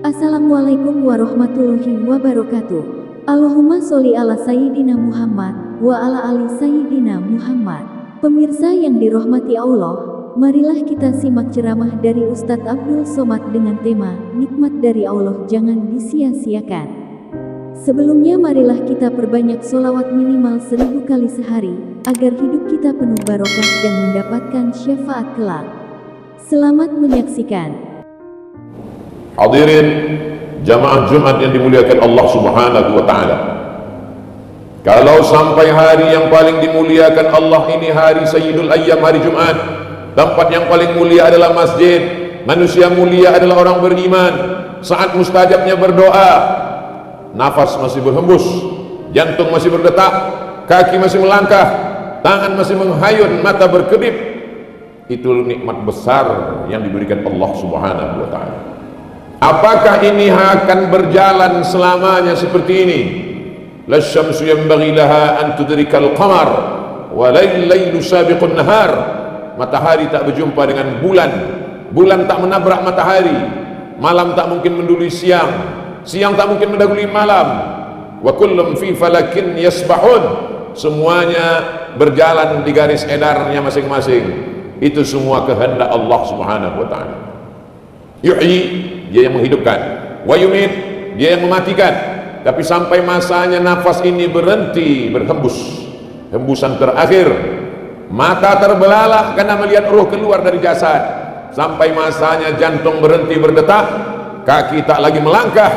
Assalamualaikum warahmatullahi wabarakatuh. Allahumma sholli ala Sayyidina Muhammad wa ala ali Sayyidina Muhammad. Pemirsa yang dirahmati Allah, marilah kita simak ceramah dari Ustadz Abdul Somad dengan tema Nikmat dari Allah jangan disia-siakan. Sebelumnya marilah kita perbanyak sholawat minimal 1000 kali sehari, agar hidup kita penuh barokah dan mendapatkan syafaat kelak. Selamat menyaksikan. Hadirin jamaah Jumat yang dimuliakan Allah Subhanahu wa ta'ala, kalau sampai hari yang paling dimuliakan Allah ini hari Sayyidul Ayyam, hari Jumat, tempat yang paling mulia adalah masjid, manusia mulia adalah orang beriman, saat mustajabnya berdoa, nafas masih berhembus, jantung masih berdetak, kaki masih melangkah, tangan masih menghayun, mata berkedip. Itu nikmat besar yang diberikan Allah Subhanahu wa ta'ala. Apakah ini akan berjalan selamanya seperti ini? La syamsu yanbaghi laha an tudrikal qamar wa lailu sabiqun nahar. Matahari tak berjumpa dengan bulan, bulan tak menabrak matahari, malam tak mungkin mendahului siang, siang tak mungkin mendahului malam. Wa kullum fi falakin yasbahun. Semuanya berjalan di garis edarnya masing-masing. Itu semua kehendak Allah Subhanahu wa ta'ala. Yuhyi, dia yang menghidupkan, wa yumit, dia yang mematikan. Tapi sampai masanya nafas ini berhenti berhembus, hembusan terakhir, mata terbelalak karena melihat ruh keluar dari jasad. Sampai masanya jantung berhenti berdetak, kaki tak lagi melangkah.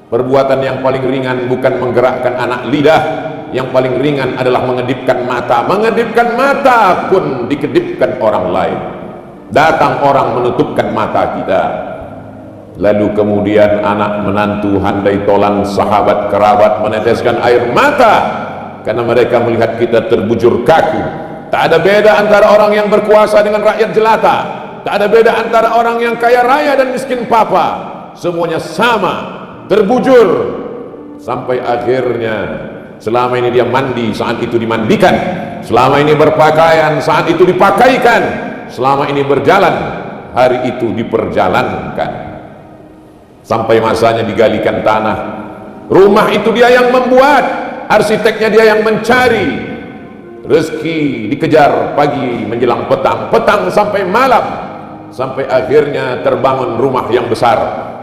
Perbuatan yang paling ringan bukan menggerakkan anak lidah, yang paling ringan adalah mengedipkan mata. Mengedipkan mata pun dikedipkan orang lain. Datang orang menutupkan mata kita, lalu kemudian anak menantu handai tolan sahabat kerabat meneteskan air mata karena mereka melihat kita terbujur kaku. Tak ada beda antara orang yang berkuasa dengan rakyat jelata, tak ada beda antara orang yang kaya raya dan miskin papa. Semuanya sama, terbujur. Sampai akhirnya selama ini dia mandi, saat itu dimandikan. Selama ini berpakaian, saat itu dipakaikan. Selama ini berjalan, hari itu diperjalankan. Sampai masanya digalikan tanah. Rumah itu dia yang membuat, arsiteknya dia yang mencari. Rezeki dikejar pagi menjelang petang, petang sampai malam, sampai akhirnya terbangun rumah yang besar.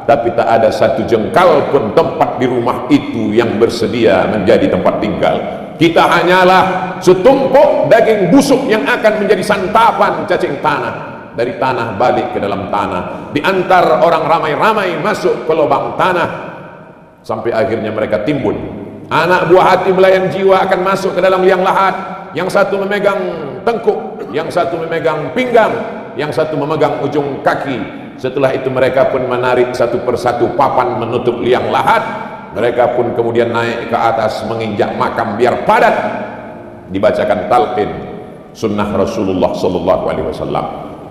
Tapi tak ada satu jengkal pun tempat di rumah itu yang bersedia menjadi tempat tinggal. Kita hanyalah setumpuk daging busuk yang akan menjadi santapan cacing tanah. Dari tanah balik ke dalam tanah, diantar orang ramai-ramai masuk ke lubang tanah, sampai akhirnya mereka timbun. Anak buah hati belayan jiwa akan masuk ke dalam liang lahat. Yang satu memegang tengkuk, yang satu memegang pinggang, yang satu memegang ujung kaki. Setelah itu mereka pun menarik satu persatu papan menutup liang lahat. Mereka pun kemudian naik ke atas menginjak makam biar padat. Dibacakan talqin sunnah Rasulullah sallallahu alaihi wasallam.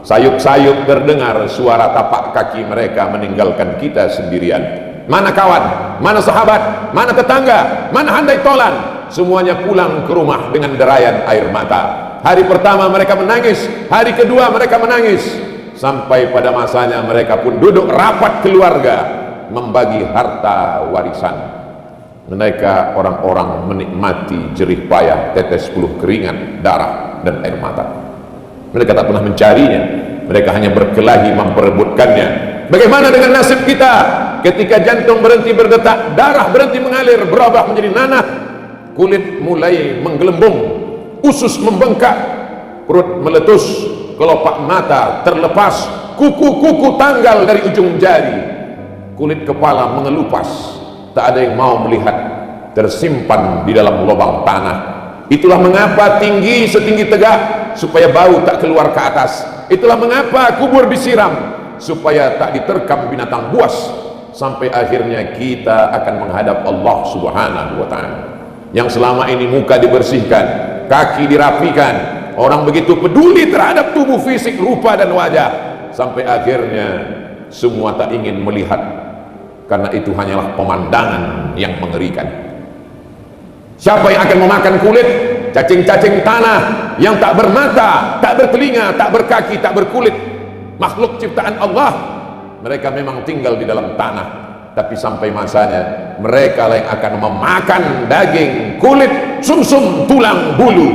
Sayup-sayup terdengar suara tapak kaki mereka meninggalkan kita sendirian. Mana kawan, mana sahabat, mana tetangga, mana handai tolan, semuanya pulang ke rumah dengan derayan air mata. Hari pertama mereka menangis, hari kedua mereka menangis, sampai pada masanya mereka pun duduk rapat keluarga membagi harta warisan. Mereka orang-orang menikmati jerih payah tetes peluh keringat, darah dan air mata. Mereka tak pernah mencarinya, mereka hanya berkelahi memperebutkannya. Bagaimana dengan nasib kita ketika jantung berhenti berdetak, darah berhenti mengalir, berubah menjadi nanah, kulit mulai menggelembung, usus membengkak, perut meletus, kelopak mata terlepas, kuku-kuku tanggal dari ujung jari, kulit kepala mengelupas, tak ada yang mau melihat, tersimpan di dalam lubang tanah. Itulah mengapa tinggi setinggi tegak, supaya bau tak keluar ke atas. Itulah mengapa kubur disiram, supaya tak diterkam binatang buas. Sampai akhirnya kita akan menghadap Allah Subhanahu wa ta'ala, yang selama ini muka dibersihkan, kaki dirapikan, orang begitu peduli terhadap tubuh fisik, rupa dan wajah, sampai akhirnya semua tak ingin melihat, karena itu hanyalah pemandangan yang mengerikan. Siapa yang akan memakan kulit cacing-cacing tanah yang tak bermata, tak bertelinga, tak berkaki, tak berkulit, makhluk ciptaan Allah mereka memang tinggal di dalam tanah, tapi sampai masanya mereka yang akan memakan daging, kulit, sumsum, tulang, bulu,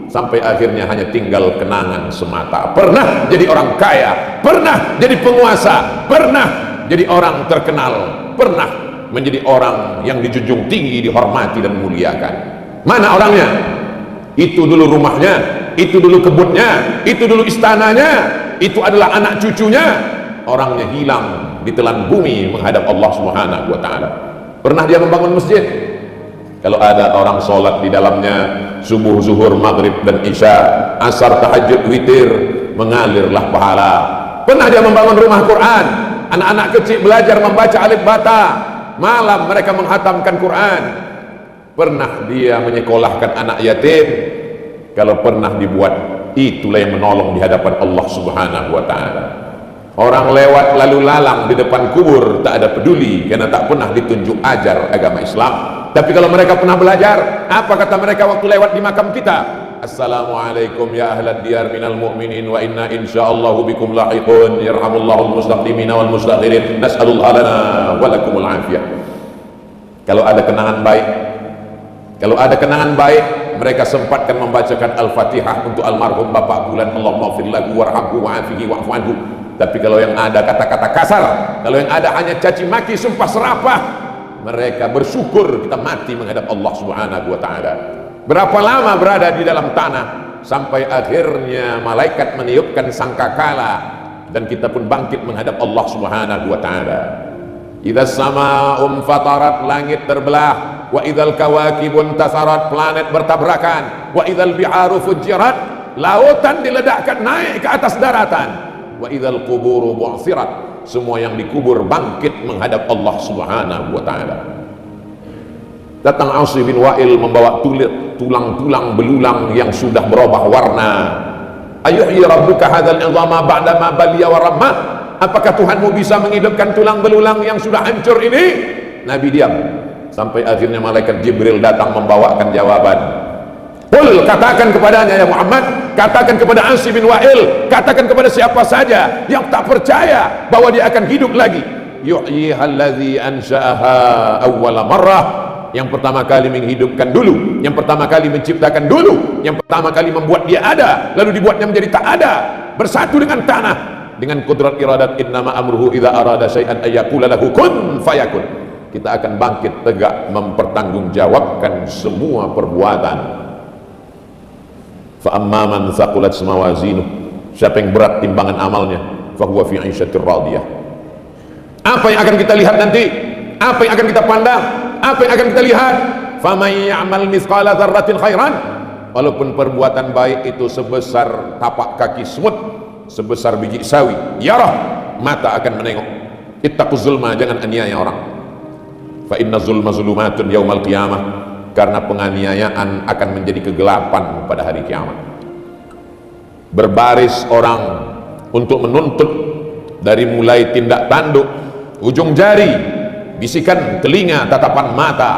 sampai akhirnya hanya tinggal kenangan semata. Pernah jadi orang kaya, pernah jadi penguasa, pernah jadi orang terkenal, pernah menjadi orang yang dijunjung tinggi, dihormati dan muliakan. Mana orangnya? Itu dulu rumahnya, itu dulu kebunnya, itu dulu istananya, itu adalah anak cucunya. Orangnya hilang ditelan bumi menghadap Allah Subhanahu wa taala. Pernah dia membangun masjid? Kalau ada orang sholat di dalamnya, subuh, zuhur, maghrib dan isya, asar, tahajud, witir, mengalirlah pahala. Pernah dia membangun rumah Quran, anak-anak kecil belajar membaca alif bata, malam mereka menghatamkan Quran. Pernah dia menyekolahkan anak yatim? Kalau pernah dibuat, itulah yang menolong di hadapan Allah Subhanahu wa taala. Orang lewat lalu lalang di depan kubur tak ada peduli, karena tak pernah ditunjuk ajar agama Islam. Tapi kalau mereka pernah belajar, apa kata mereka waktu lewat di makam kita? Assalamualaikum ya ahlad diyar minal mu'minin wa inna insyaallahu bikum lahiqun yarhamullahu al-mustaqdimina wal mustakhirin nas'alullah lana wa lakumul afiyah. Kalau ada kenangan baik, mereka sempatkan membacakan Al-Fatihah untuk almarhum Bapak Bulan, Allahumma ighfir lahu warhamhu wa'afihi wa'fu anhu. Tapi kalau yang ada kata-kata kasar, kalau yang ada hanya caci maki, sumpah serapah, mereka bersyukur kita mati menghadap Allah Subhanahu wa taala. Berapa lama berada di dalam tanah sampai akhirnya malaikat meniupkan sangkakala dan kita pun bangkit menghadap Allah Subhanahu wa taala. Idza samaa'um fatarat, langit terbelah, wa idzal kawakibun tasarat, planet bertabrakan, wa idzal biharu fujirat, lautan diledakkan naik ke atas daratan, wa idzal quburu bu'thirat, semua yang dikubur bangkit menghadap Allah Subhanahu wa taala. Datang Asi bin Wa'il membawa tulang-tulang belulang yang sudah berubah warna. Ayuhyi rabbuka hadzal 'idhama ba'da ma baliya wa ramma? Apakah Tuhanmu bisa menghidupkan tulang belulang yang sudah hancur ini? Nabi diam sampai akhirnya malaikat Jibril datang membawakan jawaban. Qul, katakan kepadanya ya Muhammad, katakan kepada Asi bin Wa'il, katakan kepada siapa saja yang tak percaya bahwa dia akan hidup lagi. Yuhyihallazi ansha'aha awwala marrah, yang pertama kali menghidupkan dulu, yang pertama kali menciptakan dulu, yang pertama kali membuat dia ada, lalu dibuatnya menjadi tak ada, bersatu dengan tanah, dengan kudrat iradat. Innama amruhu idza arada syai'an ayyaqula lahu kun fayakun. Kita akan bangkit tegak mempertanggungjawabkan semua perbuatan. Fa amma man thaqulat mawazinuh, siapa yang berat timbangan amalnya, fa huwa fi 'ishatir radiyah. Apa yang akan kita lihat nanti? Apa yang akan kita pandang? Apa yang akan kita lihat? Faman ya'mal mithqala dzarratin khairan, walaupun perbuatan baik itu sebesar tapak kaki semut, sebesar biji sawi, yarah, mata akan menengok. Ittaquz zulma, jangan aniaya orang. Fa inna zulma zulumatun yaumal qiyamah, karena penganiayaan akan menjadi kegelapan pada hari kiamat. Berbaris orang untuk menuntut, dari mulai tindak tanduk, ujung jari, bisikan telinga, tatapan mata,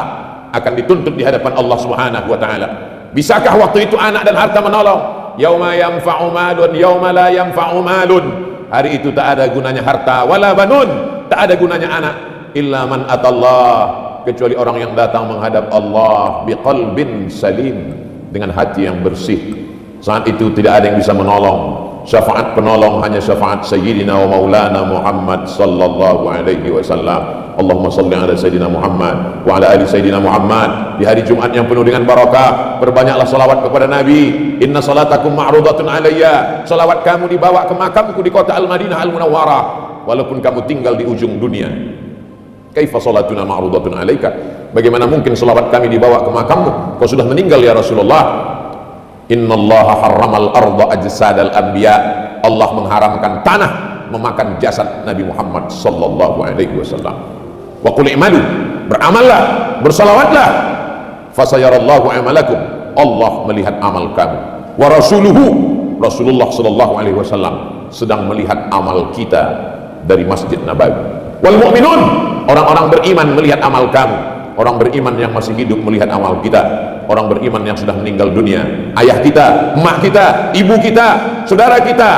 akan dituntut di hadapan Allah Subhanahu wa taala. Bisakah waktu itu anak dan harta menolong? Yauma yanfa'u malun yauma la yanfa'u malun. Hari itu tak ada gunanya harta, wala banun, tak ada gunanya anak, illa man atallah, kecuali orang yang datang menghadap Allah biqalbin salim, dengan hati yang bersih. Saat itu tidak ada yang bisa menolong. Syafaat penolong hanya syafaat Sayyidina wa Maulana Muhammad sallallahu alaihi wasallam. Allahumma salli ala Sayyidina Muhammad wa ala ali Sayyidina Muhammad. Di hari Jumat yang penuh dengan barakah, perbanyaklah salawat kepada Nabi. Inna salatakum ma'rudatun alayya, salawat kamu dibawa ke makamku di kota Al-Madinah Al-Munawwarah, walaupun kamu tinggal di ujung dunia. Kaifa salatuna ma'rudatun alaika, bagaimana mungkin salawat kami dibawa ke makammu, kau sudah meninggal ya Rasulullah. Innallaha harramal arda ajsadal anbiya, Allah mengharamkan tanah memakan jasad Nabi Muhammad sallallahu alaihi wasallam. Wa qul i'malu, beramallah, bersalawatlah, fasayarallahu amalakum, Allah melihat amal kamu. Wa rasuluhu, Rasulullah sallallahu alaihi wasallam sedang melihat amal kita dari Masjid Nabawi. Wal mu'minun, orang-orang beriman melihat amal kamu. Orang beriman yang masih hidup melihat amal kita. Orang beriman yang sudah meninggal dunia, ayah kita, emak kita, ibu kita, saudara kita,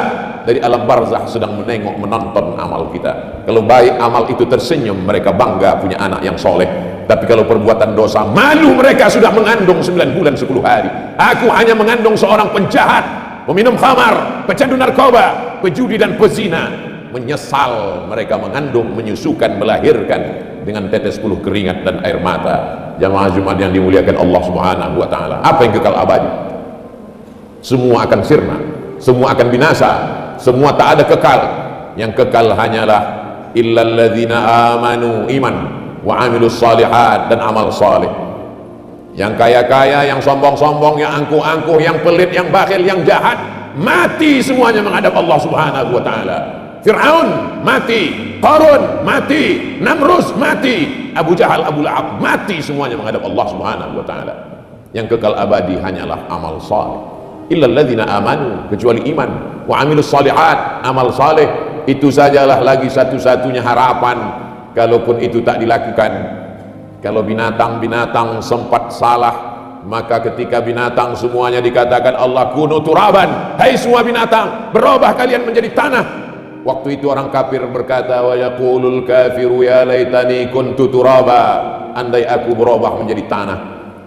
dari alam barzah sedang menengok, menonton amal kita. Kalau baik, amal itu tersenyum, mereka bangga punya anak yang soleh. Tapi kalau perbuatan dosa, malu mereka sudah mengandung 9 bulan 10 hari. Aku hanya mengandung seorang penjahat, peminum khamar, pecandu narkoba, pejudi dan pezina. Menyesal mereka mengandung, menyusukan, melahirkan dengan tetes puluh keringat dan air mata. Jamaah Jumat yang dimuliakan Allah Subhanahu wa taala. Apa yang kekal abadi? Semua akan sirna, semua akan binasa, semua tak ada kekal. Yang kekal hanyalah illalladzina amanu, iman, wa amilus salihat, dan amal saleh. Yang kaya-kaya, yang sombong-sombong, yang angkuh-angkuh, yang pelit, yang bakhil, yang jahat, mati semuanya menghadap Allah Subhanahu wa taala. Fir'aun mati, Qarun mati, Namrus mati, Abu Jahal, Abu Lahab mati, semuanya menghadap Allah Subhanahu wa taala. Yang kekal abadi hanyalah amal saleh. Illalladzina amanu, kecuali iman, wa amilus salihat, amal saleh. Itu sajalah lagi satu-satunya harapan kalaupun itu tak dilakukan. Kalau binatang-binatang sempat salah, maka ketika binatang semuanya dikatakan Allah kunu turaban, hai semua binatang berubah kalian menjadi tanah. Waktu itu orang kafir berkata, wa yaqulul kafiru ya laitani kuntu turaba, andai aku berubah menjadi tanah.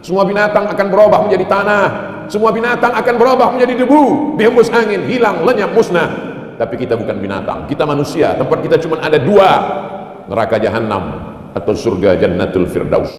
Semua binatang akan berubah menjadi tanah, semua binatang akan berubah menjadi debu, dihembus angin, hilang, lenyap, musnah. Tapi kita bukan binatang, kita manusia. Tempat kita cuma ada 2, neraka jahanam atau surga jannatul firdaus.